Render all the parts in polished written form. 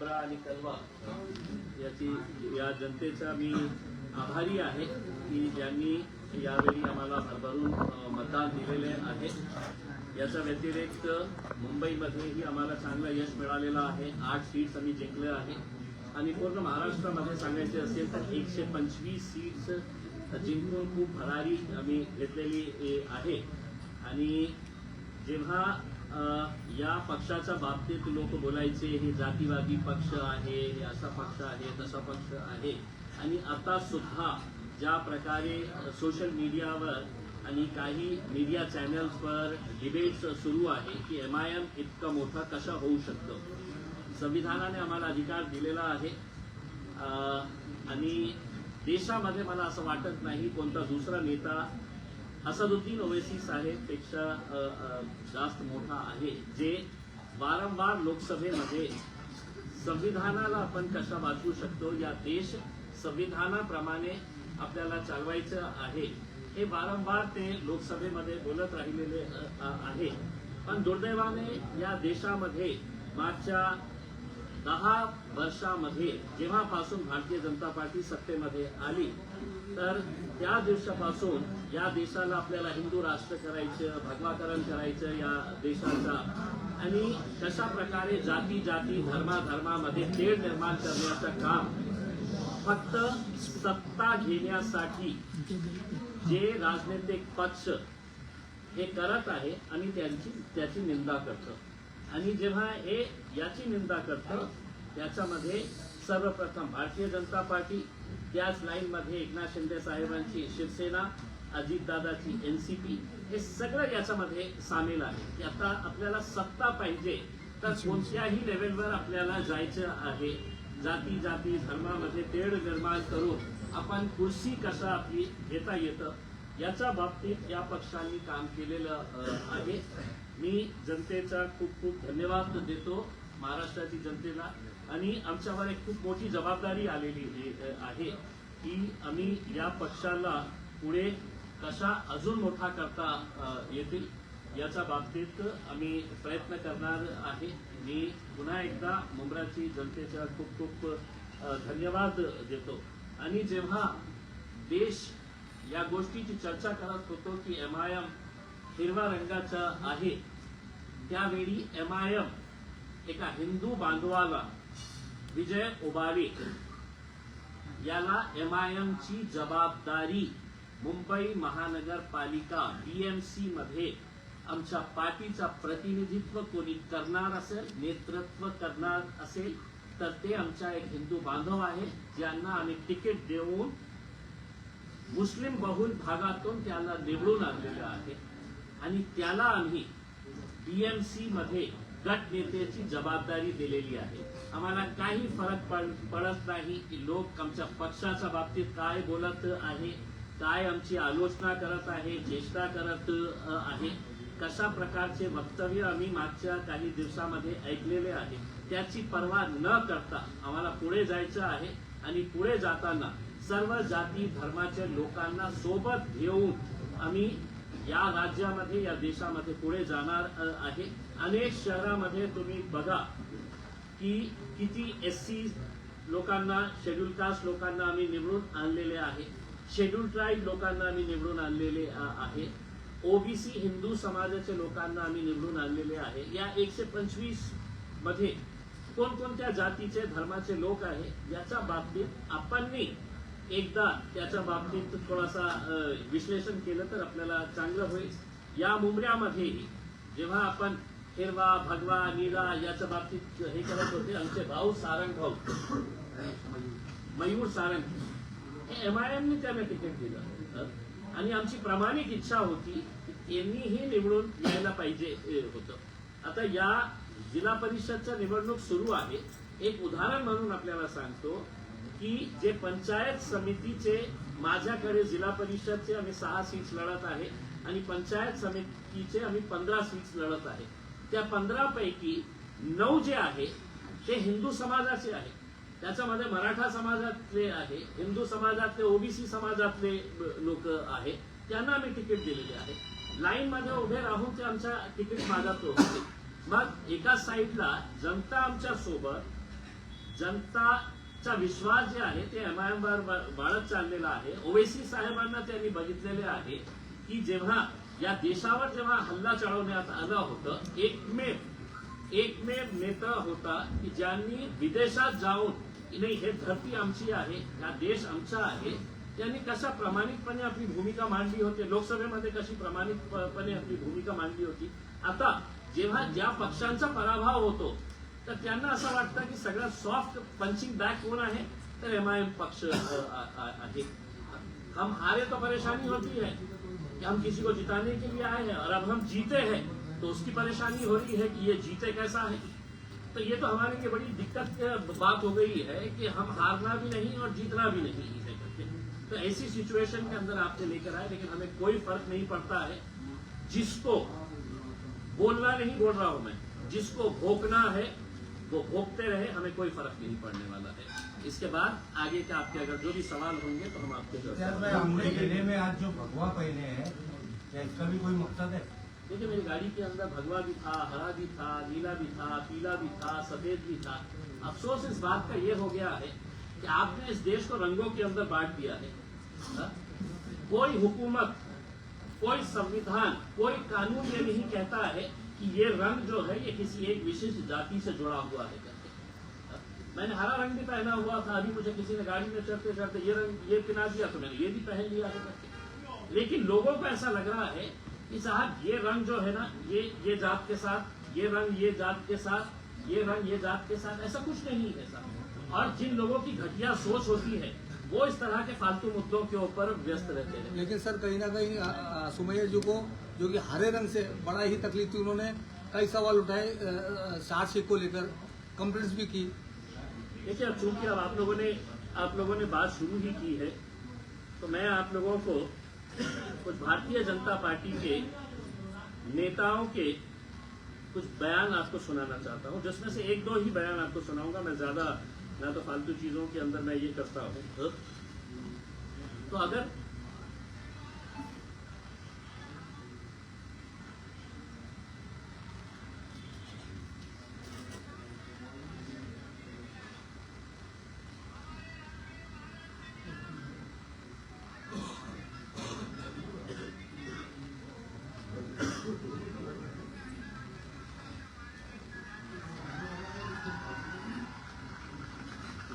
मुंब्रा आणि कलवा या जनतेचा मी आभारी आहे की ज्यांनी यावेळी आम्हाला भरभरून मतदान दिलेले आहे। याचा व्यतिरिक्त मुंबईमध्येही आम्हाला चांगलं यश मिळालेलं आहे। 8 सीट्स आम्ही जिंकले आहे आणि पूर्ण महाराष्ट्रामध्ये सांगायचे असेल तर 125 सीट्स जिंकून खूप भरारी आम्ही घेतलेली आहे। आणि जेव्हा या पक्षाच्या बाबतीत लोक बोलायचे हे जातीवादी पक्ष आहे, हे असा पक्ष आहे, तसा पक्ष आहे, आणि आता सुद्धा ज्या प्रकारे सोशल मीडियावर आणि काही मीडिया चॅनल्सवर डिबेट्स सुरू आहे की MIM इतका मोठा कसा होऊ शकतो। संविधानाने आम्हाला अधिकार दिलेला आहे आणि देशामध्ये मला असं वाटत नाही कोणता दुसरा नेता असदुद्दीन ओवैसी साहेब पेक्षा जास्त मोठा आहे, जे वारंवार लोकसभेमध्ये संविधानाला आपण कशा वाचवू शकतो, या देश संविधानाप्रमाणे आपल्याला चालवायचं आहे, हे वारंवार ते लोकसभेमध्ये बोलत राहिलेले आहे। पण दुर्दैवाने या देशामध्ये मागच्या 10 वर्षामध्ये जेव्हापासून भारतीय जनता पार्टी सत्तेमध्ये आली तर त्या दिवसापासून या देशाला आपल्याला हिंदू राष्ट्र करायचं, भगवाकरण करायचं या देशाचा, आणि कशा प्रकारे जाती जाती धर्माधर्मामध्ये तेढ निर्माण करण्याचं काम फक्त सत्ता घेण्यासाठी जे राजनैतिक पक्ष हे करत आहे आणि त्याची निंदा करतं। आणि जेव्हा हे याची निंदा करतं त्याच्यामध्ये सर्वप्रथम भारतीय जनता पार्टी, त्याच लाईनमध्ये एकनाथ शिंदे साहेबांची शिवसेना, अजितदादाची NCP, हे सगळं याच्यामध्ये सामील आहे की आता आपल्याला सत्ता पाहिजे तर कोणत्याही लेवलवर आपल्याला जायचं आहे। जाती जाती धर्मामध्ये तेढ निर्माण करून आपण कुर्सी कसा आपली घेता येतं याच्या बाबतीत या पक्षांनी काम केलेलं आहे। मी जनतेचा खूप खूप धन्यवाद देतो, महाराष्ट्राची जनतेला, आणि आमच्यावर एक खूप मोठी जबाबदारी आलेली आहे की आम्ही या पक्षाला पुढे कशा अजून मोठा करता येतील याच्या बाबतीत आम्ही प्रयत्न करणार आहे। मी पुन्हा एकदा मुंब्राची जनतेचा खूप खूप धन्यवाद देतो। आणि जेव्हा देश या गोष्टीची चर्चा करत होतो की MIM हिरवा रंगाचा आहे, त्यावेळी MIM एका हिंदू बांधवाला, विजय ओबाळे याला MIM ची जबाबदारी मुंबई महानगरपालिका BMC मध्ये आमच्या पार्टीचा प्रतिनिधित्व कोणी करणार असेल, नेतृत्व करणार असेल तर ते आमच्या एक हिंदू बांधव आहे, ज्यांना आम्ही तिकीट देऊन मुस्लिम बहुल भागातून त्याला निवडून आणलेलं आहे आणि त्याला आम्ही BMC मध्ये गट नेत्याची जबाबदारी दिलेली आहे। आम्हाला काही फरक पडत नाही की लोक आमच्या पक्षाच्या बाबतीत काय बोलत आहे, काय आमची आलोचना करत आहे, चेष्टा करत आहे, कशा प्रकारचे वक्तव्य आम्ही मागच्या काही दिवसामध्ये ऐकलेले आहे, त्याची पर्वा न करता आम्हाला पुढे जायचं आहे। आणि पुढे जाताना सर्व जाती धर्माच्या लोकांना सोबत घेऊन आम्ही या राज्यामध्ये, या देशामध्ये पुढे जाणार आहे। अनेक शहरामध्ये तुम्ही बघा की किती SC लोकांना, शेड्यूल कास्ट लोकांना आम्ही निवडून आणलेले आहे, शेड्यूल ट्राईब लोकांना आम्ही निवडून आणलेले आहे, OBC हिंदू समाजाच्या लोकांना आम्ही निवडून आणलेले आहे। या 125 मध्ये कोणकोणत्या जातीचे धर्माचे लोक आहे याच्या बाबतीत आपण एकदा त्याच्या बाबतीत थोडासा विश्लेषण केलं तर आपल्याला चांगलं होईल। या मुंब्र्यामध्येही जेव्हा आपण हिरवा, भगवा, निळा याच्या बाबतीत हे करत होते, आमचे भाऊ सारंग भाऊ, मयूर सारंग, हे MIM त्यांना तिकीट दिलं आणि आमची प्रामाणिक इच्छा होती की यांनीही निवडून यायला पाहिजे होतं। आता या जिल्हा परिषदच्या निवडणूक सुरू आहे, एक उदाहरण म्हणून आपल्याला सांगतो की जे पंचायत समितीचे, माझ्याकडे जिल्हा परिषदचे आम्ही 6 सीट्स लढत आहे आणि पंचायत समितीचे आम्ही 15 सीट्स लढत आहे। त्या 15 पैकी 9 जे आहे ते हिंदू समाजाचे आहे, त्याच्यामध्ये मराठा समाजातले आहे, हिंदू समाजातले, OBC समाजातले लोक आहे, त्यांना आम्ही तिकीट दिलेले आहे। लाईन मध्ये उभे राहून ते आमच्या तिकीट मागत होते। मग एका साईडला जनता आमच्या सोबत जनताचा विश्वास जे आहे ते MIM वर वाढत चाललेला आहे. ओवेसी साहेबांना त्यांनी बघितलेले आहे की जेव्हा या देशावर जेव्हा हल्ला चढवण्यात आलं होतं, एकमेव नेता होता की ज्यांनी विदेशात जाऊन नाही हे धरती आमची आहे, हा देश आमचा आहे, त्यांनी कशा प्रामाणिकपणे आपली भूमिका मांडली होती, लोकसभेमध्ये कशी प्रामाणिकपणे आपली भूमिका मांडली होती. आता जेव्हा ज्या पक्षांचा पराभव होतो तर त्यांना असं वाटतं की सगळ्यात सॉफ्ट पंचिंग बॅग कोण आहे, तर MIM पक्ष आहे. हम हारे तो परेशानी होती है कि हम किसी को जिताने के लिए आए हैं और अब हम जीते हैं तो उसकी परेशानी हो रही है कि ये जीते कैसा है. तो ये तो हमारे लिए बड़ी दिक्कत की बात हो गई है कि हम हारना भी नहीं और जीतना भी नहीं है करके. तो ऐसी सिचुएशन के अंदर आपने लेकर आए, लेकिन हमें कोई फर्क नहीं पड़ता है. जिसको बोलना नहीं बोल रहा हूं मैं, जिसको भोंकना है वो भोंकते रहे, हमें कोई फर्क नहीं पड़ने वाला है. इसके बाद आगे के आपके अगर जो भी सवाल होंगे तो हम आपके हमने गले में आज जो भगवा पहने हैं, क्या इसका भी कोई मकसद है? देखिए, मेरी गाड़ी के अंदर भगवा भी था, हरा भी था, नीला भी था, पीला भी था, सफेद भी था. अफसोस इस बात का ये हो गया है कि आपने इस देश को रंगों के अंदर बांट दिया है. कोई हुकूमत, कोई संविधान, कोई कानून ये नहीं कहता है कि ये रंग जो है ये किसी एक विशिष्ट जाति से जुड़ा हुआ है करके. मैंने हरा रंग भी पहना हुआ था, अभी मुझे किसी ने गाड़ी में चढ़ते चढ़ते ये रंग ये पहना दिया तो मैंने ये भी पहन लिया है करके. लेकिन लोगों को ऐसा लग रहा है कि साहब ये रंग जो है ना, ये जात के साथ, ये रंग ये जात के साथ, ये रंग ये जात के साथ, ऐसा कुछ नहीं है साहब. और जिन लोगों की घटिया सोच होती है वो इस तरह के फालतू मुद्दों के ऊपर व्यस्त रहते हैं. लेकिन सर कहीं ना कहीं सुमैया जी को जो कि हरे रंग से बड़ा ही तकलीफ थी, उन्होंने कई सवाल उठाए, चार्जशीट को लेकर कंप्लेंट्स भी की. देखिए, अब चूंकि अब आप लोगों ने बात शुरू ही की है तो मैं आप लोगों को कुछ भारतीय जनता पार्टी के नेताओं के कुछ बयान आपको सुनाना चाहता हूं, जिसमें से एक दो ही बयान आपको सुनाऊंगा. मैं ज्यादा ना तो फालतू चीजों के अंदर मैं ये करता हूं. तो अगर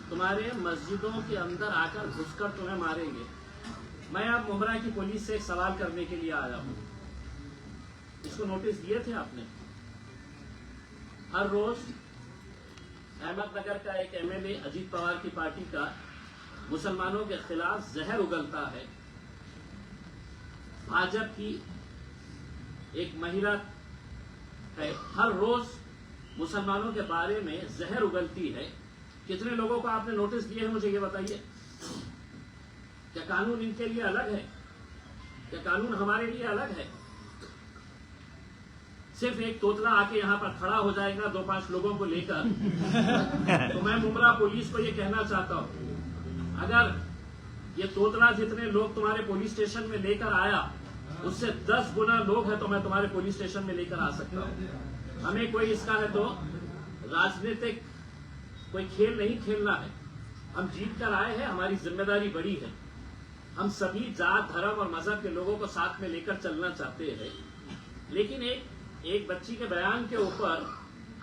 तुम्हारे मस्जिदों के अंदर आकर घुसकर तुम्हें मारेंगे. मैं अब मुमरा की पुलिस से एक सवाल करने के लिए आया हूं. इसको नोटिस दिए थे आपने? हर रोज अहमदनगर का एक MLA अजीत पवार की पार्टी का मुसलमानों के खिलाफ जहर उगलता है. भाजपा की एक महिला है, हर रोज मुसलमानों के बारे में जहर उगलती है. कितने लोगों को आपने नोटिस दिए हैं मुझे ये बताइए. क्या कानून इनके लिए अलग है? क्या कानून हमारे लिए अलग है? सिर्फ एक तोतला आके यहाँ पर खड़ा हो जाएगा 2-5 लोगों को लेकर तो मैं मुमरा पुलिस को ये कहना चाहता हूं, अगर ये तोतला जितने लोग तुम्हारे पुलिस स्टेशन में लेकर आया उससे 10 गुना लोग हैं तो मैं तुम्हारे पुलिस स्टेशन में लेकर आ सकता हूं. हमें कोई इसका है तो राजनीतिक कोई खेल नहीं खेलना है. हम जीत कर आए हैं, हमारी जिम्मेदारी बड़ी है. हम सभी जात, धर्म और मजहब के लोगों को साथ में लेकर चलना चाहते हैं. लेकिन एक बच्ची के बयान के ऊपर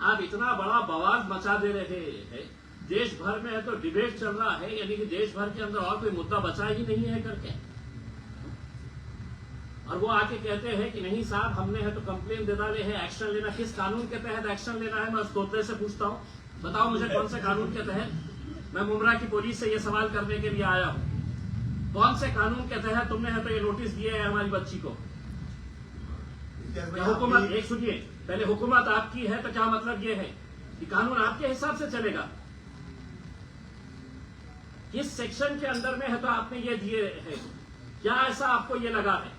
आप इतना बड़ा बवाल मचा दे रहे हैं. देश भर में है तो डिबेट चल रहा है, यानी कि देश भर के अंदर और कोई मुद्दा बचा ही नहीं है करके, और वो आके कहते हैं कि नहीं साहब हमने है तो कंप्लेन दे डाले हैं, एक्शन लेना. किस कानून के तहत एक्शन लेना है मैं उस तोते से पूछता हूं. बताओ मुझे कौन से कानून के तहत. मैं मुमरा की पुलिस से ये सवाल करने के लिए आया हूं, कौन से कानून के तहत तुमने है तो ये नोटिस दिए है हमारी बच्ची को. हुकूमत, एक सुनिए, पहले हुकूमत आपकी है तो क्या मतलब ये है कि कानून आपके हिसाब से चलेगा? किस सेक्शन के अंदर में है तो आपने ये दिए हैं? क्या ऐसा आपको ये लगा है?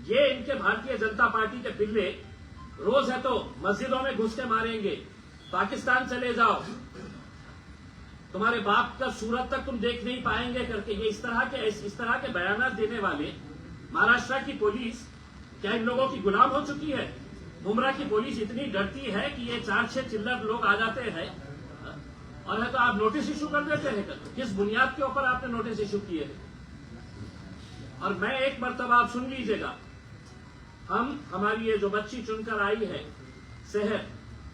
ये इनके भारतीय जनता पार्टी के पिल्ले रोज है तो मस्जिदों में घुस के मारेंगे, पाकिस्तान चले जाओ, तुम्हारे बाप का सूरत तक तुम देख नहीं पाएंगे करके ये इस तरह के बयान देने वाले महाराष्ट्र की पुलिस क्या इन लोगों की गुलाम हो चुकी है? मुमरा की पुलिस इतनी डरती है कि ये 4-6 चिल्लर लोग आ जाते हैं और है तो आप नोटिस इशू कर देते हैं। किस बुनियाद के ऊपर आपने नोटिस इशू किए हैं? और मैं एक मर्तबा आप सुन लीजिएगा, हमारी ये जो बच्ची चुनकर आई है शहर,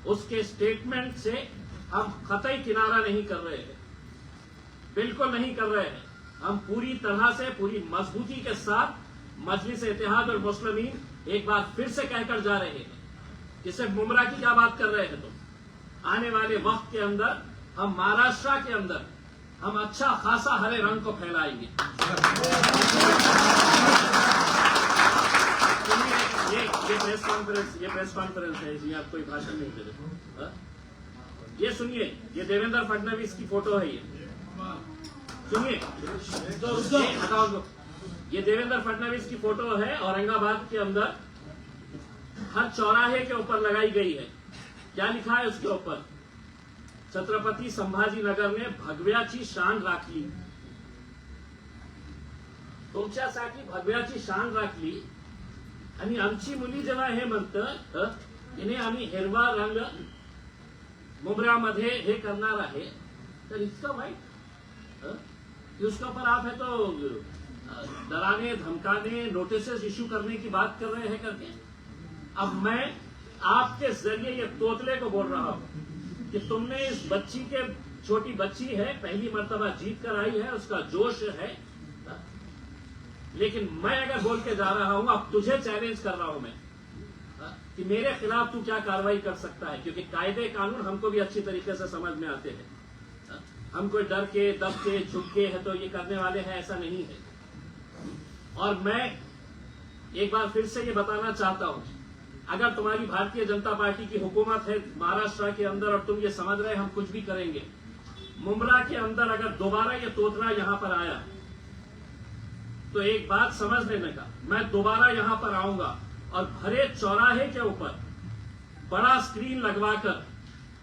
उसके स्टेटमेंट से हम कतई किनारा नहीं कर रहे हैं, बिल्कुल नहीं कर रहे हैं। हम पूरी तरह से पूरी मजबूती के साथ मजलिस इत्तेहाद और मुस्लिमीन एक बार फिर से कहकर जा रहे हैं कि सिर्फ मुमरा की क्या बात कर रहे हैं तुम। आने वाले वक्त के अंदर हम महाराष्ट्र के अंदर हम अच्छा खासा हरे रंग को फैलाएंगे। ये प्रेस कॉन्फ्रेंस है, इसलिए आप कोई भाषण नहीं दे रहे। ये सुनिए, ये देवेंद्र फडणवीस की फोटो है। ये सुनिए, हटाओ दो। ये देवेंद्र फडणवीस की फोटो है, औरंगाबाद के अंदर हर चौराहे के ऊपर लगाई गई है। क्या लिखा है उसके ऊपर? छत्रपती संभाजीनगर ने भगव्याची शान राखली। तुमच्यासाठी भगव्याची शान राखली आणि आमची मुली जेव्हा हे म्हणतं इन्हें आम्ही हिरवा रंग मुंबऱ्यामध्ये हे करणार आहे, तर इतकं वाईट कि उसके ऊपर आप है तो डराने धमकाने नोटिस इश्यू करने की बात कर रहे हैं करके। अब मैं आपके जरिए ये तोतले को बोल रहा हूं कि तुमने इस बच्ची के, छोटी बच्ची है, पहली मर्तबा जीत कर आई है, उसका जोश है, लेकिन मैं अगर बोल के जा रहा हूं, अब तुझे चैलेंज कर रहा हूं मैं कि मेरे खिलाफ तू क्या कार्रवाई कर सकता है, क्योंकि कायदे कानून हमको भी अच्छी तरीके से समझ में आते हैं। हम कोई डर के दब के झुक के है तो ये करने वाले हैं, ऐसा नहीं है। और मैं एक बार फिर से ये बताना चाहता हूं, अगर तुम्हारी भारतीय जनता पार्टी की हुकूमत है महाराष्ट्र के अंदर और तुम ये समझ रहे हम कुछ भी करेंगे, मुंब्रा के अंदर अगर दोबारा ये तोतरा यहां पर आया तो एक बात समझ लेने का, मैं दोबारा यहां पर आऊंगा और भरे चौराहे के ऊपर बड़ा स्क्रीन लगवाकर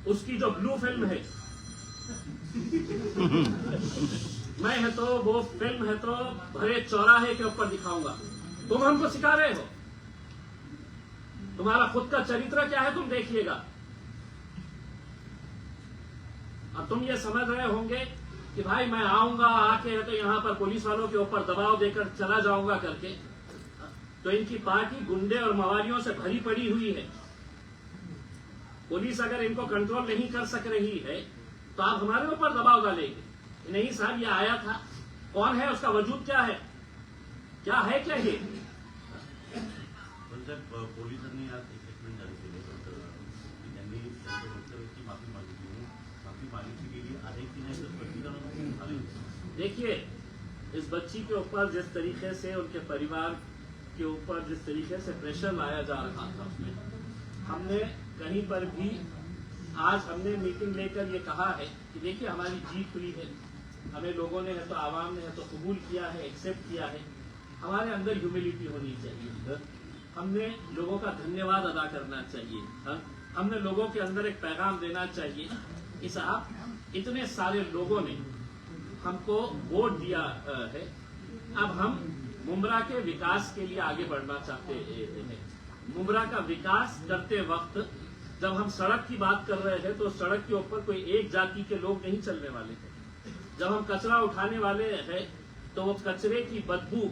उसकी जो ब्लू फिल्म है मैं है तो वो फिल्म है तो भरे चौराहे के ऊपर दिखाऊंगा। तुम हमको सिखा रहे हो, तुम्हारा खुद का चरित्र क्या है तुम देखिएगा। अब तुम ये समझ रहे होंगे कि भाई मैं आऊंगा, आके है तो यहां पर पुलिस वालों के ऊपर दबाव देकर चला जाऊंगा करके, तो इनकी पार्टी गुंडे और मवालियों से भरी पड़ी हुई है। पुलिस अगर इनको कंट्रोल नहीं कर सक रही है तो आप हमारे ऊपर दबाव डालेंगे। नहीं साहब, ये आया था, कौन है, उसका वजूद क्या है, क्या है क्या ये? पण साहेब, पोलिसांनी आज स्टेटमेंट जारी केले, त्यांनी त्यांच्या वक्तव्याची माफी मागितली, माफी मागितली गेली आहे की नाही तर स्पष्टीकरण झाले? देखिए, इस बच्ची के ऊपर जिस तरीके से उनके परिवार के ऊपर जिस तरीके से प्रेशर लाया जा रहा था, उसमें हमने कहीं पर भी आज हमने मीटिंग लेकर ये कहा है कि देखिए हमारी जीत हुई है, हमें लोगों ने है तो आवाम ने है तो कबूल किया है, एक्सेप्ट किया है। हमारे अंदर ह्यूमिलिटी होनी चाहिए, हमने लोगों का धन्यवाद अदा करना चाहिए, हमने लोगों के अंदर एक पैगाम देना चाहिए कि साहब इतने सारे लोगों ने हमको वोट दिया है, अब हम मुंब्रा के विकास के लिए आगे बढ़ना चाहते हैं। मुंब्रा का विकास करते वक्त जब हम सड़क की बात कर रहे हैं तो सड़क के ऊपर कोई एक जाति के लोग नहीं चलने वाले हैं। जब हम कचरा उठाने वाले हैं तो वो कचरे की बदबू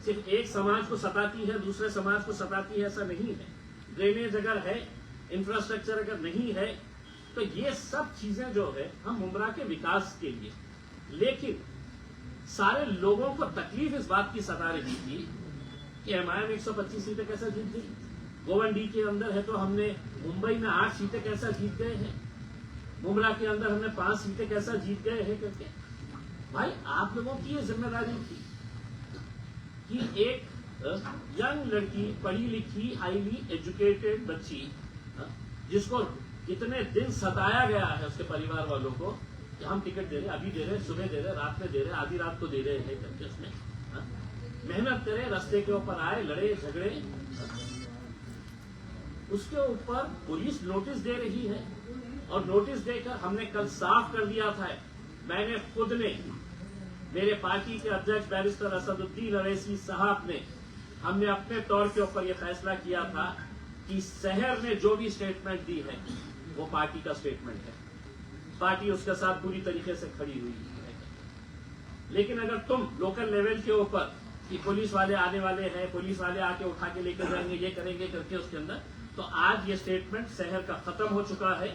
सिर्फ एक समाज को सताती है, दूसरे समाज को सताती है, ऐसा नहीं है। ड्रेनेज अगर है, इंफ्रास्ट्रक्चर अगर नहीं है, तो ये सब चीजें जो है हम मुंब्रा के विकास के लिए, लेकिन सारे लोगों को तकलीफ इस बात की सता रही थी कि एमआईएम 125 सीटें कैसे जीत गई, गोवंडी के अंदर है तो हमने मुंबई में 8 सीटें कैसा जीत गए हैं, मुंब्रा के अंदर हमने 5 सीटें कैसा जीत गए हैं करके। भाई आप लोगों की ये जिम्मेदारी थी कि एक यंग लड़की, पढ़ी लिखी, हाईली एजुकेटेड बच्ची, जिसको कितने दिन सताया गया है उसके परिवार वालों को कि हम टिकट दे रहे, अभी दे रहे, सुबह दे रहे, रात में दे रहे, आधी रात को दे रहे हैं करके, उसमें मेहनत करे, रास्ते के ऊपर आए, लड़े झगड़े, उसके ऊपर पुलिस नोटिस दे रही है। और नोटिस देकर हमने कल साफ कर दिया था, मैंने खुद ने, मेरे पार्टी के अध्यक्ष बैरिस्टर असदुद्दीन अवैसी साहब ने, हमने अपने तौर के ऊपर यह फैसला किया था कि शहर ने जो भी स्टेटमेंट दी है वो पार्टी का स्टेटमेंट है। पार्टी उसके साथ पूरी तरीके से खड़ी हुई है। लेकिन अगर तुम लोकल लेवल के ऊपर कि पुलिस वाले आने वाले हैं, पुलिस वाले आके उठा के लेकर जाएंगे, ये करेंगे करके उसके अंदर, तो आज ये स्टेटमेंट शहर का खत्म हो चुका है।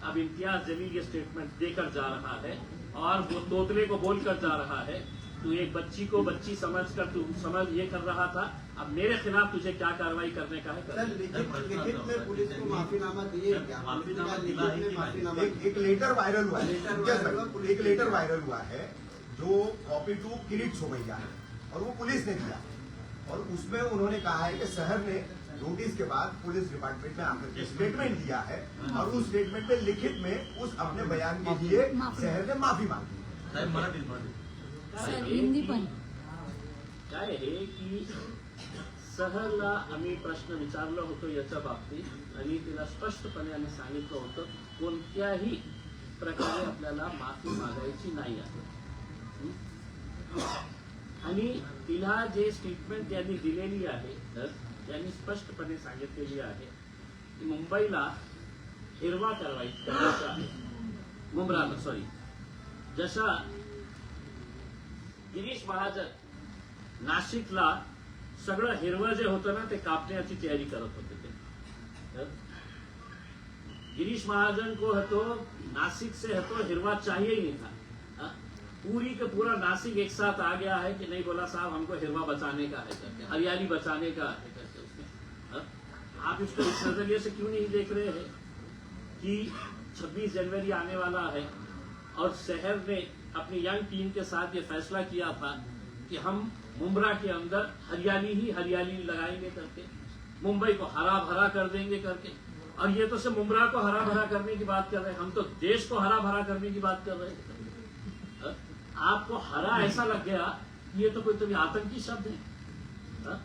अब इम्तियाज जलील ये स्टेटमेंट देकर जा रहा है और वो तोतले को बोलकर जा रहा है, तू एक बच्ची को बच्ची समझकर तू समझ ये कर रहा था, अब मेरे खिलाफ तुझे क्या कार्रवाई करने का है कर। सर, लिखित में पुलिस को माफीनामा दिए क्या? माफीनामा दिला है कि माफीनामा एक लेटर वायरल हुआ है, लेटर Yes, वायरल sir. हुआ, एक लेटर वायरल हुआ है जो कॉपी टू किरीट सोमैया है और वो पुलिस ने दिया और उसमें उन्होंने कहा है कि शहर ने नोटिस के बाद पुलिस डिपार्टमेंट में आकर के स्टेटमेंट दिया है और उस स्टेटमेंट में लिखित में उस अपने बयान के लिए शहर ने माफी मांगी है। साहेब मराठी काय आहे हिंदी पण काय आहे की सहरला आम्ही प्रश्न विचारलं होतो याच्या बाबतीत आणि तिला स्पष्टपणे आम्ही सांगितलं होतं कोणत्याही प्रकारे आपल्याला माफी मागायची नाही आहे। आणि तिला जे स्टेटमेंट त्यांनी दिलेली आहे तर त्यांनी स्पष्टपणे सांगितलेली आहे की मुंबईला हिरवा करायचा आहे, मुंब्राला सॉरी, जशा गिरीश महाजन नाशिकला सगळं हिरवं जे होतं ना ते कापण्याची तयारी करत होते ते। गिरीश महाजन को हतो नासिक से हतो हिरवा चाहिए ही नहीं था। हाँ? पूरी का पूरा नासिक एक साथ आ गया है कि नहीं, बोला साहब हमको हिरवा बचाने का है करके, हरियाली बचाने का है करके उसमें। हाँ? आप इसको इस नजरिए से क्यों नहीं देख रहे हैं कि 26 जनवरी आने वाला है और शहर ने अपनी यंग टीम के साथ ये फैसला किया था कि हम मुंब्रा के अंदर हरियाली ही हरियाली लगाएंगे करके, मुंबई को हरा भरा कर देंगे करके। और ये तो सिर्फ मुंब्रा को हरा भरा करने की बात कर रहे हैं, हम तो देश को हरा भरा करने की बात कर रहे हैं। आपको हरा ऐसा लग गया ये तो कोई तो भी आतंकी शब्द है,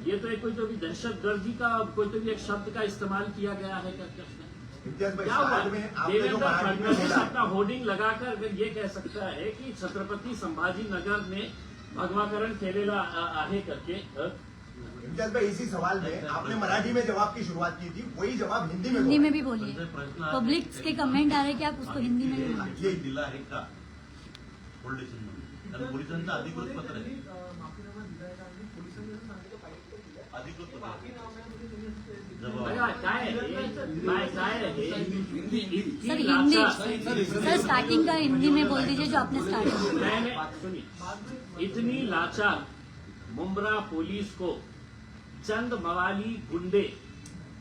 ये तो एक कोई तो भी दहशतगर्दी का कोई तो भी एक शब्द का इस्तेमाल किया गया है करके उसमें। इम्तियाज भाई क्या हुआ? बाद में आपने जो देवेंद्र मराठी में फडणवीस बोला अपना होर्डिंग लगाकर अगर ये कह सकता है कि छत्रपती संभाजीनगर ने भगवाकरण केलेला आहे करके, इम्तियाज भाई इसी सवाल में आपने मराठी में जवाब की शुरुआत की थी, वही जवाब हिंदी में हिंदी में दोहराया। भी बोलिए। त्यांचा प्रश्न हा पब्लिक आहे के की कमेंट आ रहे हैं कि आप उसको हिंदी में भी बोलिए। माफी दिला आहे का पोलिसांमध्ये? कारण पोलिसांचं अधिकृत पत्र आहे, अधिकृत पत्र आहे. बघा काय आहे, काय आहे की इतकी सर हिंदी, लाचार- सर स्टार्टिंग का हिंदी में बोल दीजिए जो आपने स्टार्ट किया। मैंने सुनिए, इतनी लाचार मुंब्रा पुलिस को चंद मवाली गुंडे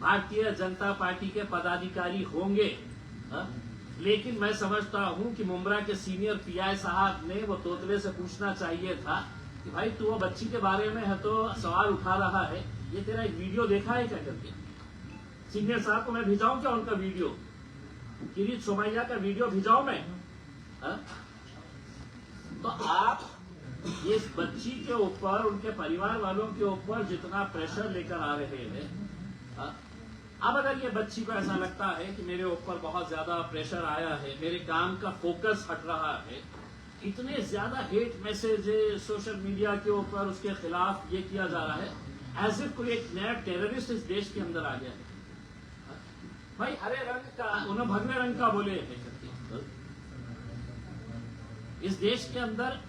भारतीय जनता पार्टी के पदाधिकारी होंगे, हाँ? लेकिन मैं समझता हूं कि मुंब्रा के सीनियर पीआई साहब ने वो तोतले से पूछना चाहिए था कि भाई तू वो बच्ची के बारे में है तो सवाल उठा रहा है, ये तेरा एक वीडियो देखा है क्या करके? सीनियर साहब को मैं भिजाऊं क्या उनका वीडियो, किरीट सोमैया का वीडियो भिजाऊं मैं? हाँ? तो आप इस बच्ची के ऊपर उनके परिवार वालों के ऊपर जितना प्रेशर लेकर आ रहे हैं, हाँ? अब अगर ये बच्ची को ऐसा लगता है कि मेरे ऊपर बहुत ज्यादा प्रेशर आया है, मेरे काम का फोकस हट रहा है, इतने ज्यादा हेट मैसेज सोशल मीडिया के ऊपर उसके खिलाफ ये किया जा रहा है एज इफ कोई एक नया टेररिस्ट इस देश के अंदर आ गया है। भाई हरे रंग का उन्हें भगवे रंग का बोले हैं। इस देश के अंदर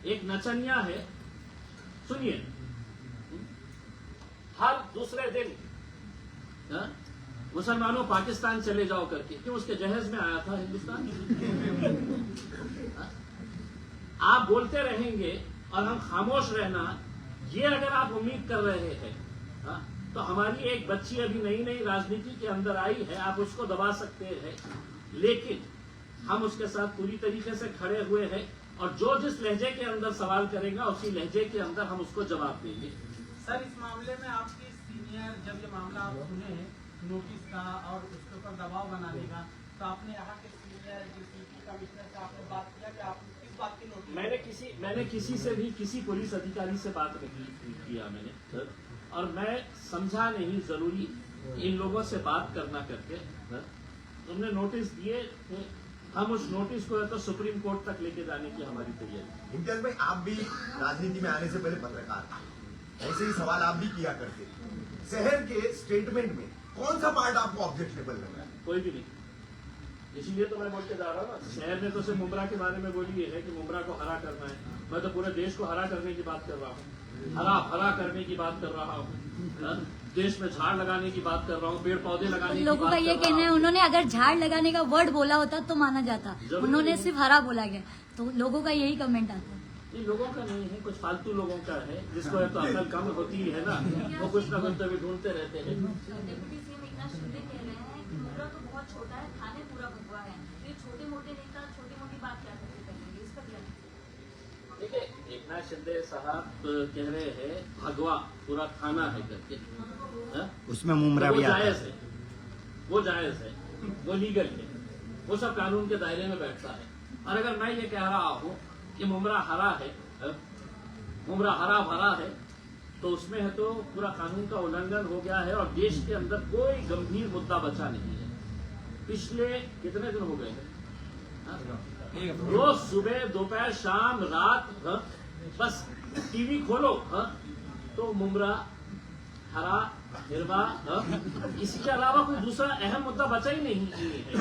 एक नचनिया है, सुनिए, हर दूसरे दिन हाँ? मुसलमानों पाकिस्तान चले जाओ करके, क्यों उसके जहेज में आया था हिंदुस्तान? हाँ? आप बोलते रहेंगे और हम खामोश रहना, ये अगर आप उम्मीद कर रहे हैं, हाँ? तो हमारी एक बच्ची अभी नई नई राजनीति के अंदर आई है, आप उसको दबा सकते हैं, लेकिन हम उसके साथ पूरी तरीके से खड़े हुए हैं और जो जिस लहजे के अंदर सवाल करेगा उसी लहजे के अंदर हम उसको जवाब देंगे। सर, इस मामले में आपकी सीनियर जब ये मामला आप सुने नोटिस का और उसके ऊपर दबाव बनाने का, तो आपने यहाँ के सीनियर डीसीपी कमिश्नर से आपने बात किया कि आप किस बात की नोटिस? मैंने किसी से भी किसी पुलिस अधिकारी से बात नहीं किया मैंने, और मैं समझा नहीं जरूरी इन लोगों से बात करना करके। तुमने नोटिस दिए, हम उस नोटिस को तो सुप्रीम कोर्ट तक लेके जाने की हमारी तैयारी। इम्तियाज भाई आप भी राजनीति में आने से पहले पत्रकार थे, ऐसे ही सवाल आप भी किया करते थे। शहर के स्टेटमेंट में कौन सा पार्ट आपको ऑब्जेक्शनेबल लग रहा है? कोई भी नहीं, इसीलिए तो मैं बोल के जा रहा हूँ ना, शहर ने तो सिर्फ मुमरा के बारे में बोली है कि मुमरा को हरा करना है, मैं तो पूरे देश को हरा करने की बात कर रहा हूँ, हरा भरा करने की बात कर रहा हूँ, देश में झाड़ लगाने की बात कर रहा हूँ, पेड़ पौधे लगाने की लोगों बात का ये कर कहना रहा है हूँ। उन्होंने अगर झाड़ लगाने का वर्ड बोला होता तो माना जाता, जरूर। उन्होंने सिर्फ हरा बोला गया, तो लोगों का यही कमेंट आता है। ये लोगों का नहीं है, कुछ फालतू लोगों का है, जिसको है तो अकल कम होती है ना, वो कुछ ना कुछ तभी ढूंढते रहते हैं। डिप्टी सीएम एकनाथ शिंदे कह रहे हैं कि मुमरा तो बहुत छोटा है, थाने पूरा भगवा है, तो ये छोटे मोटे नेता छोटी मोटी बात क्या करके करेंगे, इस पर क्या? देखिए, एकनाथ शिंदे साहब कह रहे हैं भगवा पूरा थाना है करके, हाँ? उसमें मुमरा तो वो भी आता जायज है। है, वो जायज है, वो लीगल है, वो सब कानून के दायरे में बैठता है। और अगर मैं ये कह रहा हूँ कि मुमरा हरा है, मुमरा हरा भरा है, तो उसमें है तो पूरा कानून का उल्लंघन हो गया है और देश के अंदर कोई गंभीर मुद्दा बचा नहीं है। पिछले कितने दिन हो गए हैं, हाँ? रोज सुबह दोपहर शाम रात, हाँ? बस टीवी खोलो, हाँ? तो मुमरा हरा हिरवा, हाँ? इसके अलावा कोई दूसरा अहम मुद्दा बचा ही नहीं है,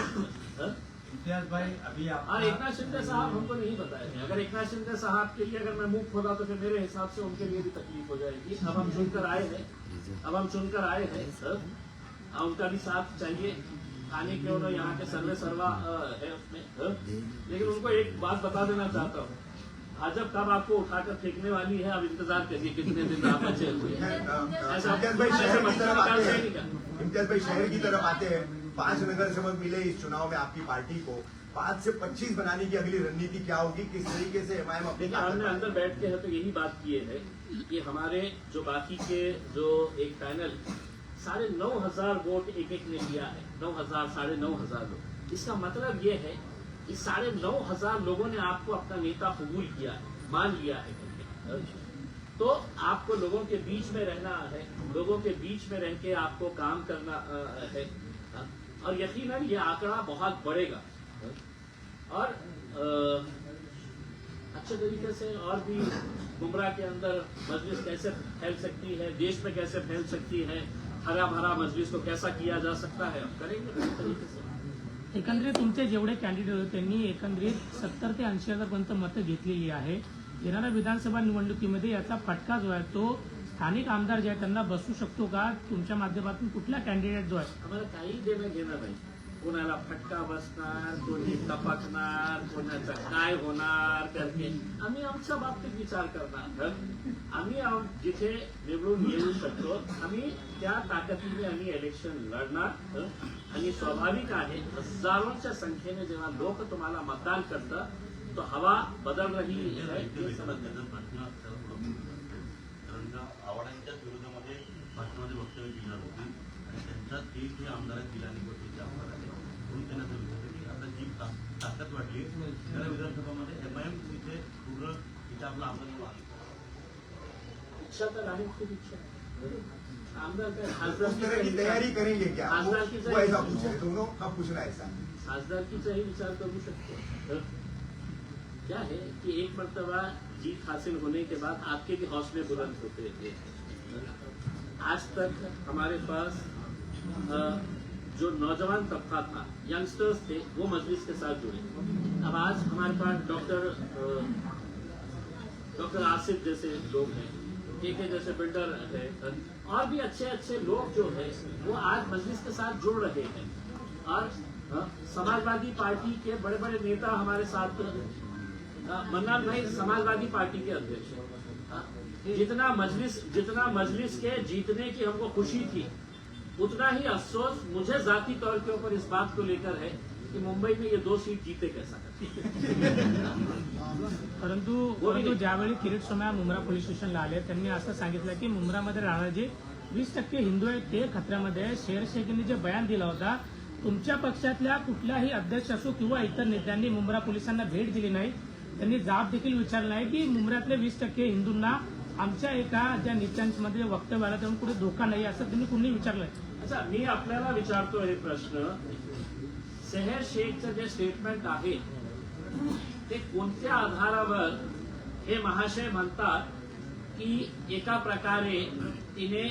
हाँ? इम्तियाज भाई अभी आप और एकनाथ शिंदे साहब हमको नहीं बताए थे। अगर एकनाथ शिंदे साहब के लिए अगर मैं मुंह खोला तो फिर मेरे हिसाब से उनके लिए भी तकलीफ हो जाएगी। अब हम सुनकर आए हैं, सर, उनका भी साथ चाहिए, खाने क्यों ना यहाँ के सर्वे सर्वा है उसमें, लेकिन उनको एक बात बता देना चाहता हूँ, भाजपा कब आपको उठाकर फेंकने वाली है, अब इंतजार करिए कितने दिन आप बचे हुए हैं। इम्तियाज भाई शहर की तरफ आते हैं, इम्तियाज भाई शहर की तरफ आते हैं। 5 नगर सेवक मिले इस चुनाव में आपकी पार्टी को, 5 से 25 बनाने की अगली रणनीति क्या होगी, किस तरीके से एमआईएम अपनी देखिए, हमने अंदर बैठ के है तो यही बात किए है कि हमारे जो बाकी के जो एक पैनल 9,500 वोट एक ने लिया है, 9,000 9,500 लोग, इसका मतलब ये है कि 9,500 लोगों ने आपको अपना नेता कबूल किया है, मान लिया है। तो आपको लोगों के बीच में रहना है, लोगों के बीच में रह के आपको काम करना है, और यकीनन ये आंकड़ा बहुत बढ़ेगा और अच्छे तरीके से और भी गुमराह के अंदर मजलिस कैसे फैल सकती है, देश में कैसे फैल सकती है, हरा भरा मजलिस को कैसा किया जा सकता है, करेंगे इस तरीके से। एकंदरीत तुमचे जेवढे कॅन्डिडेट होते त्यांनी एकंदरीत 70 ते 80,000 पर्यंत मतं घेतलेली आहे. येणाऱ्या विधानसभा निवडणुकीमध्ये याचा फटका जो आहे तो स्थानिक आमदार जे आहेत त्यांना बसू शकतो का? तुमच्या माध्यमातून कुठला कॅन्डिडेट जो आहे आम्हाला काही देणं घेणं नाही, कोणाला फटका बसणार, कोणी टपकणार, कोणाचं काय होणार करके आम्ही आमच्या बाबतीत विचार करणार। आम्ही जिथे निवडून येऊ शकतो आम्ही त्या ताकदीने आम्ही इलेक्शन लढणार आणि स्वाभाविक आहे हजारोंच्या संख्येने जेव्हा लोक तुम्हाला मतदान करतात तो हवा बदल रही है हे समजलं। कारण का आव्हाडांच्याच विरोधामध्ये भाषणामध्ये वक्तव्य दिलं होती आणि त्यांच्यात एक जे आमदार आहेत दिलानी गोष्टीचे आमदार आहेत म्हणून त्यांना असं विचारलं की आता जी ताकद वाढली त्याला विधानसभामध्ये एमआयएम तिथे पूर्ण तिथे आपला आमदार इच्छा तर आहे, खूप इच्छा आहे। आमदार काय उस खासदार तरह की तैयारी करेंगे क्या, वो ऐसा पूछ रहे दोनों का पूछना ऐसा। खासदारकीचाही विचार करू शकतो। क्या है कि एक मर्तबा जीत हासिल होने के बाद आपके भी हौसले बुलंद होते थे। आज तक हमारे पास जो नौजवान तबका था, यंगस्टर्स थे, वो मजलिस के साथ जुड़े। अब आज हमारे पास डॉक्टर आसिफ जैसे लोग हैं, के जैसे बिल्डर है, और भी अच्छे अच्छे लोग जो है वो आज मजलिस के साथ जुड़ रहे हैं। और समाजवादी पार्टी के बड़े बड़े नेता हमारे साथ, मन्नान भाई समाजवादी पार्टी के अध्यक्ष हैं। जितना मजलिस के जीतने की हमको खुशी थी उतना ही अफसोस मुझे जाती तौर के ऊपर इस बात को लेकर है कि मुंबई में ये 2 सीट जीते कैसा परंतु ज्यावेळी किरीट सोमय्या मुंब्रा पोलीस स्टेशनला आले त्यांनी असं सांगितलं की मुंब्रामध्ये राहणारे जे 20% हिंदू आहेत ते खतऱ्यामध्ये आहे। शेर शेखींनी जे बयान दिला होता, तुमच्या पक्षातल्या कुठल्याही अध्यक्ष असो किंवा इतर नेत्यांनी मुंब्रा पोलिसांना भेट दिली नाही, त्यांनी जाब देखील विचारला नाही की मुंब्र्यातले 20% हिंदूंना आमच्या एका ज्या नेत्यांमध्ये वक्तव्य आलं त्यामुळे कुठे धोका नाही असं त्यांनी कुणी विचारलंय। अच्छा, मी आपल्याला विचारतो हे प्रश्न, शहर शेखचं जे स्टेटमेंट आहे ते कोणत्या आधारावर हे महाशय म्हणतात की एका प्रकारे तिने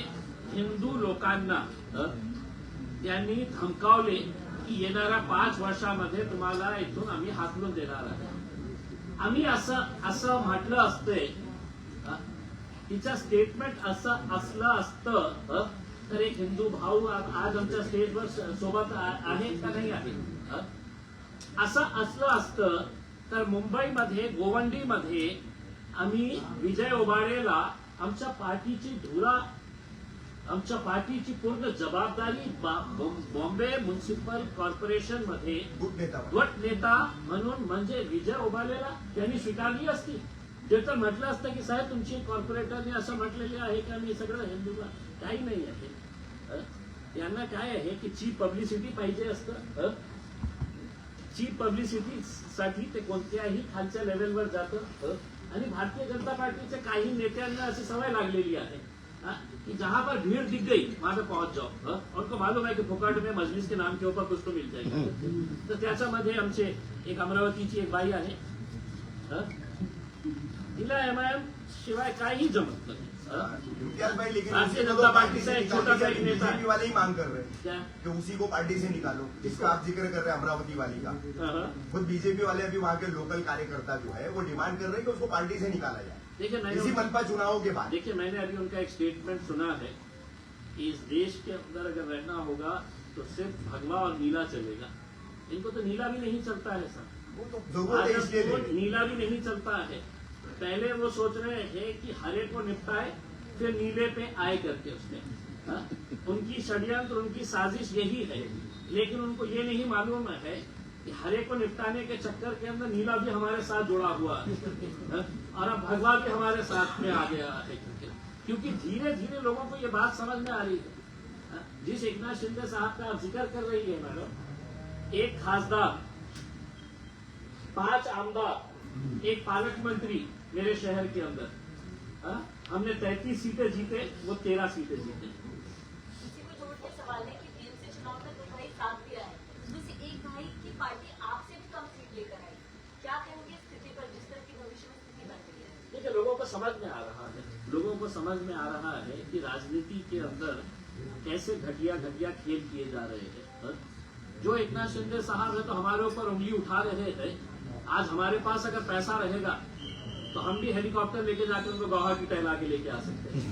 हिंदू लोकांना त्यांनी धमकावले की येणाऱ्या 5 वर्षामध्ये तुम्हाला इथून आम्ही हाकलून देणार आहे. आम्ही असं म्हटलं असते, तिचं स्टेटमेंट असं असलं असतं तर एक हिंदू भाऊ आज आमच्या स्टेजवर सोबत आहे का नाही आहे? असं असलं असतं तर मुंबईमध्ये गोवंडीमध्ये आम्ही विजय ओबाळेला आमच्या पार्टीची पूर्ण जबाबदारी बॉम्बे म्युनिसिपल कॉर्पोरेशन मध्ये गट नेता म्हणून म्हणजे विजय ओबाळेला त्यांनी स्वीकारली असती. ते तर म्हटलं असतं की साहेब तुमची कॉर्पोरेटरने असं म्हटलेले आहे की आम्ही सगळं हिंदूला. काही नाही आहे. यांना काय आहे की चीप पब्लिसिटी पाहिजे असतं. चीप पब्लिसिटी साठी ते कोणत्याही खालच्या लेवलवर जातं. आणि भारतीय जनता पार्टीच्या काही नेत्यांना अशी सवय लागलेली आहे कि जहां पर भीड़ दिख गई वहां पे पहुंच जाओ. उनको मालूम है कि फुकट में मजलिस के नाम के ऊपर कुछ तो मिल जाएगा. तर त्याच्यामध्ये आमचे एक अमरावतीची एक बाई आहे, तिला एमआयएम शिवाय काही जमत नहीं. इम्तियाज भाई, लेकिन भारतीय उसी को जनता तो पार्टी से एक छोटा सा एक नेता बीजेपी वाले ही मांग कर रहे हैं क्या? कि उसी को पार्टी से निकालो, जिसका आप जिक्र कर रहे हैं अमरावती वाली का. हाँ. खुद बीजेपी वाले अभी वहाँ के लोकल कार्यकर्ता जो है वो डिमांड कर रहे हैं कि उसको पार्टी से निकाला जाए देखिए इसी मनपा चुनावों के बाद. देखिए मैंने अभी उनका एक स्टेटमेंट सुना है कि इस देश के अंदर अगर रहना होगा तो सिर्फ भगवा और नीला चलेगा. इनको तो नीला भी नहीं चलता है सर. वो तो जरूरत है इसलिए वो नहीं. नीला भी नहीं चलता है. पहले वो सोच रहे हैं कि हरे को निपटाए फिर नीले पे आए करके उसने. उनकी षड्यंत्र उनकी साजिश यही है, लेकिन उनको ये नहीं मालूम है कि हरे को निपटाने के चक्कर के अंदर नीला भी हमारे साथ जुड़ा हुआ है और अब भगवा भी हमारे साथ में आ गया है. क्योंकि धीरे धीरे लोगों को ये बात समझ में आ रही है. जिस एकनाथ शिंदे साहब का आप जिक्र कर रही है मैडम, एक खासदार, 5 आमदार, एक पालक मंत्री मेरे शहर के अंदर. हमने 33 सीटें जीते, वो 13 सीटें जीते. इसी को जोड़ के सवाल है कि बीएमसी चुनाव में 2 भाई साथ भी आए, उसमें से एक भाई की पार्टी आपसे भी कम सीट लेकर आई. क्या कहेंगे स्थिति पर, जिस तरह की भविष्य में स्थिति बन रही है? देखिए लोगों को समझ में आ रहा है, लोगों को समझ में आ रहा है कि राजनीति के अंदर कैसे घटिया घटिया खेल किए जा रहे हैं. जो एकनाथ शिंदे साहब है तो हमारे ऊपर उंगली उठा रहे हैं. आज हमारे पास अगर पैसा रहेगा तो हम भी हेलीकॉप्टर लेके जाकर उनको गुवाहाटी टहला के लेके आ सकते हैं.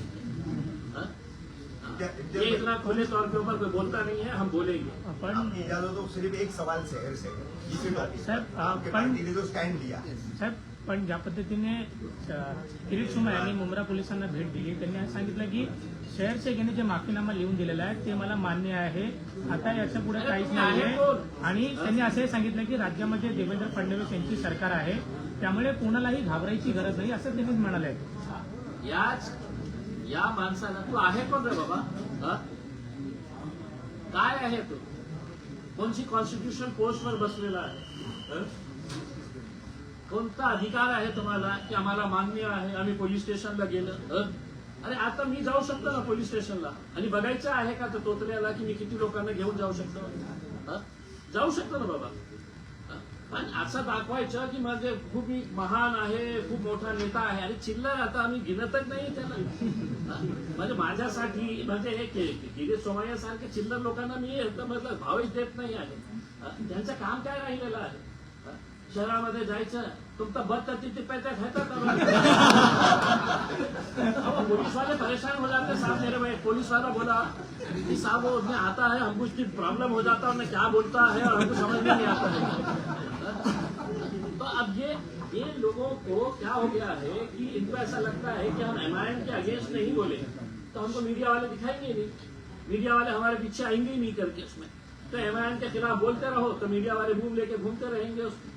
ये इतना खुले तौर के ऊपर कोई बोलता नहीं है, हम बोलेंगे. आपकी इजाजत हो सिर्फ एक सवाल शहर से है. इसी टॉपिक साहेब, आपके पार्टी ने जो स्टँड लिया साहेब, पण ज्या पद्धतीने किरीट सोमय्या यांनी मुंब्रा पोलिसांना भेट दिली, त्यांनी आज सांगितलं की शहर शेखने जे माफीनामा लिहून दिलेला आहे ते मला मान्य आहे, आता याच्या पुढे काहीच नाही आहे. आणि त्यांनी असंही सांगितलं की राज्यामध्ये देवेंद्र फडणवीस यांची सरकार आहे, त्यामुळे कोणालाही घाबरायची गरज नाही असं त्यांनीच म्हणाले. या माणसाला तू आहे कोण रे बाबा? काय आहे तू? कोणची कॉन्स्टिट्यूशन पोस्टवर बसलेला आहे? कोणता अधिकार आहे तुम्हाला की आम्हाला मान्य आहे, आम्ही पोलीस स्टेशनला गेलं? अरे आता मी जाऊ शकतो ना पोलीस स्टेशनला आणि बघायचं आहे का तो तोतऱ्याला की मी किती लोकांना घेऊन जाऊ शकतो? जाऊ शकतो ना बाबा. पण असं दाखवायचं की म्हणजे खूप महान आहे, खूप मोठा नेता आहे. अरे चिल्लर आता आम्ही गिनतच नाही त्याला. म्हणजे माझ्यासाठी म्हणजे हे किरीट सोमय्या सारखे चिल्लर लोकांना मी मतलब भावच देत नाही आहे. त्यांचं काम काय राहिलेलं आहे? शहरामध्ये जायचं, तुमचा बद तिथे पैसे खातात. पुलिस वाले परेशान हो जाते साहब. मेरे भाई पुलिस वाला बोला कि साहब वो उसमें आता है, हमको उसकी प्रॉब्लम हो जाता है, उन्हें क्या बोलता है और हमको समझ में नहीं आता है. तो अब ये लोगों को क्या हो गया है कि इनको ऐसा लगता है कि हम एमआईएम के अगेंस्ट नहीं बोले तो हमको मीडिया वाले दिखाएंगे नहीं, मीडिया वाले हमारे पीछे आएंगे ही नहीं करके उसमें. तो एमआईएम के खिलाफ बोलते रहो तो मीडिया वाले बूम लेके घूमते रहेंगे उसमें.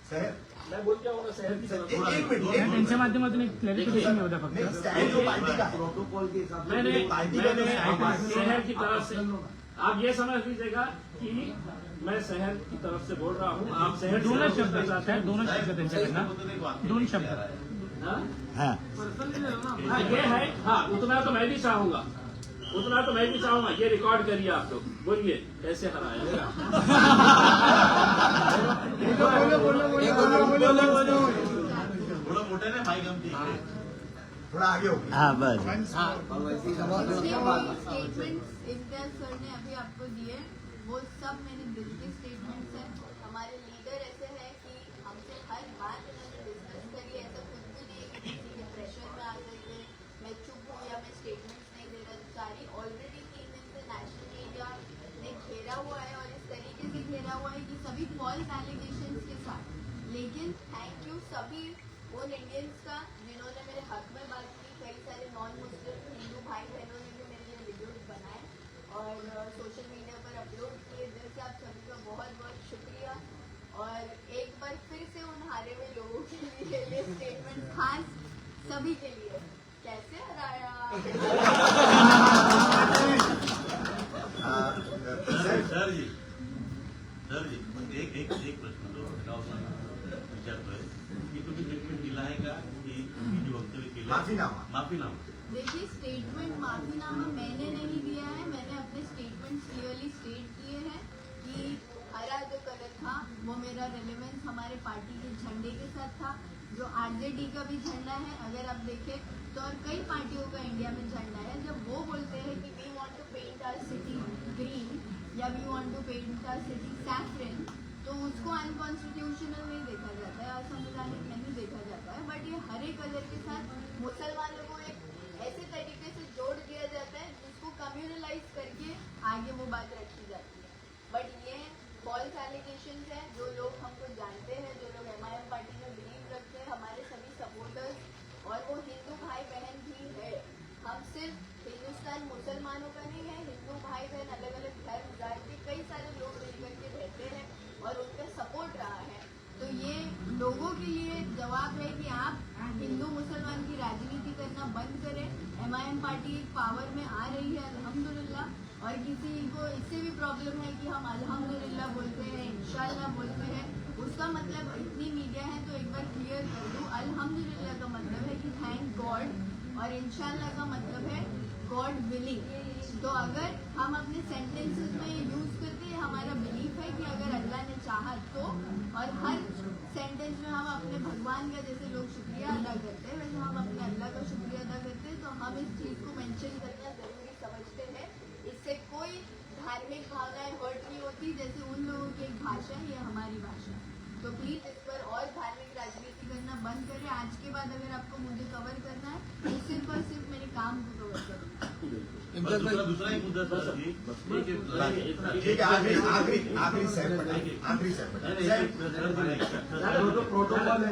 शहर मैं बोल क्या होगा शहर की तरफ. एक मिनट त्यांच्या माध्यमातून एक क्लॅरिफिकेशन मिळू द्या फक्त. स्टँड जो पार्टी का है, प्रोटोकॉल के हिसाब से मैंने पार्टी का शहर की तरफ से आप ये समझ लीजिएगा कि मैं शहर की तरफ से बोल रहा हूँ. आप शहर दोनच शब्द साहेब, दोनच शब्द त्यांच्याकडनं, 2 शब्द. हाँ, ये है. हाँ, उतना तो मैं भी चाहूंगा, उतना तो मैं भी चाहूंगा. ये रिकॉर्ड करिए आप लोग, बोलिए कैसे हराया. थोडं मोठ्याने माईक आमची थोड़ा आगे हो. और वैसी स्टेटमेंट इम्तियाज सर ने अभी आपको दिए वो सब मेरे दिल के स्टेटमेंट्स हैं। हमारे लीडर ऐसे हैं कि हमसे हर बात उन्होंने डिस्कस करी, ऐसा कुछ भी नहीं है कि किसी के प्रेशर में आ करके मैं चुप हूँ या मैं स्टेटमेंट्स नहीं दे रहा। सारी ऑलरेडी 3 दिन से नेशनल मीडिया ने घेरा हुआ है और इस तरीके से घेरा हुआ है कि सभी फॉल्स एलिगेशंस के साथ। लेकिन थैंक यू सभी उन इंडियंस का जिन्होंने मेरे हक में बात की। कई सारे नॉन मुस्लिम हिंदू भाई बहनों ने भी मेरे लिए वीडियोज बनाए और सोशल मीडिया पर अपलोड किए। दिल से आप सभी का बहुत बहुत शुक्रिया। और एक बार फिर से उन हारे हुए लोगों के लिए ये स्टेटमेंट खास सभी के लिए। कैसे हराया? सर जी एक प्रश्न जो विचारतोय की तुम्ही स्टेटमेंट दिला आहे का की तुम्ही जे वक्तव्य केलं माफीनामा? देखिए, स्टेटमेंट माफीनामा मैंने नहीं दिया है। मैंने अपने स्टेटमेंट क्लियरली स्टेट किए हैं कि हरा जो कलर था वो मेरा रिलेवेंस हमारे पार्टी के झंडे के साथ था, जो आरजेडी का भी झंडा है। अगर आप देखें तो और कई पार्टियों का इंडिया में झंडा है। जब वो बोलते हैं कि we want to paint our city green या we want to paint our city saffron, तो उसको अनकॉन्स्टिट्यूशनल नहीं देखा जाता है, असंवैधानिक नहीं देखा जाता है। बट ये हरे कलर के साथ मुसलमानों को एक ऐसे तरीके से जोड़ दिया जाता है जिसको कम्युनलाइज करके आगे वो बात रखी जाती है। बट ये फॉल्स एलिगेशन है। जो लोग हमको जानते हैं, जो लोग MIM पार्टी में बिलीव रखते हैं, हमारे सभी सपोर्टर्स और वो हिंदू भाई बहन भी है। हम सिर्फ हिंदुस्तान मुसलमानों का नहीं है, हिंदू भाई बहन अलग अलग धर्म जाति कई सारे लोग मिलकर के रहते हैं और उनका सपोर्ट रहा है। तो ये लोगों के लिए जवाब है कि आप हिंदू मुसलमान की राजनीति करना बंद करें। MIM पार्टी एक पावर में आ रही है अल्हम्दुलिल्लाह। और किसी को इससे भी प्रॉब्लम है कि हम अल्हम्दुलिल्लाह बोलते हैं, इंशाल्लाह बोलते हैं, उसका मतलब इतनी मीडिया है तो एक बार क्लियर कर दूं, अल्हम्दुलिल्लाह का मतलब है कि थैंक गॉड और इंशाल्लाह का मतलब है गॉड विलिंग। तो अगर हम अपने सेंटेंसेस में यूज करते हैं, हमारा बिलीफ है कि अगर अल्लाह ने चाहा तो, और हर सेंटेंस में हम अपने भगवान का जैसे लोग शुक्रिया अदा करते हैं वैसे हम अपने अल्लाह का शुक्रिया अदा करते हैं। तो हम इस चीज़ को मेंशन करना जरूरी समझते हैं। इससे कोई धार्मिक भावनाएं हर्ट नहीं होती। जैसे उन लोगों की एक भाषा है, ये हमारी भाषा है। तो प्लीज इस पर और धार्मिक राजनीति करना बंद करें। आज के बाद अगर आपको मुझे कवर करना है तो सिर्फ और सिर्फ मेरे काम को कवर करें। दूसरा एक मुद्दा सर जी, ठीक है, आखिरी प्रोटोकॉल है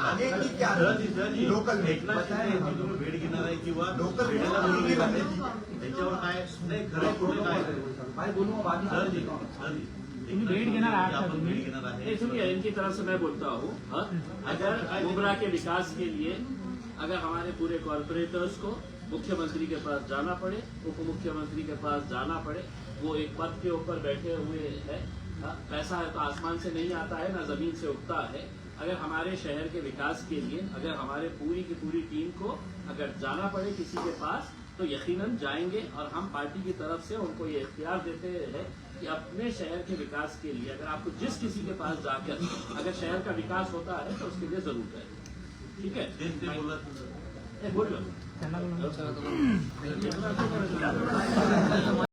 आगे की क्या लोकल तुम्ही भेट घेणार आहे किंवा लोकल त्याच्यावर काय नाही खरं खोटं काय सर जी तुम्ही भेट घेणार आहात का? आपण भेट घेणार आहे सुनिए, इनकी तरफ से मैं बोलता हूँ, अगर मुमरा के विकास के लिए अगर हमारे पूरे कॉर्पोरेटर्स को मुख्यमंत्री के पास जाना पड़े, उप मुख्यमंत्री के पास जाना पड़े, वो एक पद के ऊपर बैठे हुए हैं। पैसा है तो आसमान से नहीं आता है, ना जमीन से उगता है। अगर हमारे शहर के विकास के लिए अगर हमारे पूरी की पूरी टीम को अगर जाना पड़े किसी के पास तो यकीनन जाएंगे। और हम पार्टी की तरफ से उनको ये इख्तियार देते हैं कि अपने शहर के विकास के लिए अगर आपको जिस किसी के पास जाकर अगर शहर का विकास होता है तो उसके लिए जरूर जाए। ठीक है, बोल लो।